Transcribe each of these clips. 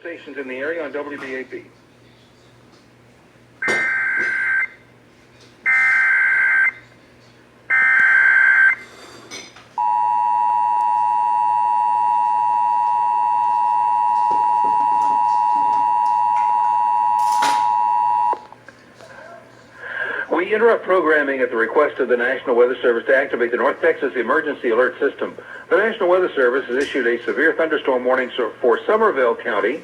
stations in the area on WBAP. We interrupt programming at the request of the National Weather Service to activate the North Texas Emergency Alert System. The National Weather Service has issued a severe thunderstorm warning for Somervell County,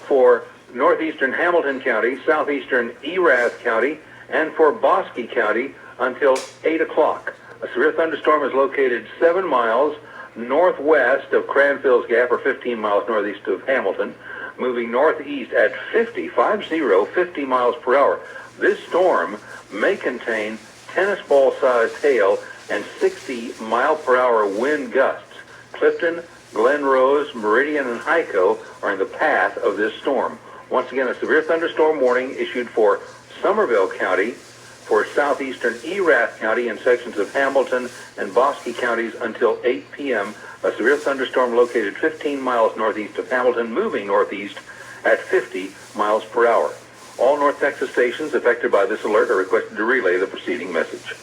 for northeastern Hamilton County, southeastern Erath County, and for Bosque County until 8 o'clock. A severe thunderstorm is located 7 miles northwest of Cranfield's Gap, or 15 miles northeast of Hamilton, moving northeast at 50 miles per hour. This storm may contain tennis ball-sized hail and 60-mile-per-hour wind gusts. Clifton, Glen Rose, Meridian, and Hyco are in the path of this storm. Once again, a severe thunderstorm warning issued for Somervell County, for southeastern Erath County and sections of Hamilton and Bosque counties until 8 p.m. A severe thunderstorm located 15 miles northeast of Hamilton, moving northeast at 50 miles per hour. All North Texas stations affected by this alert are requested to relay the preceding message.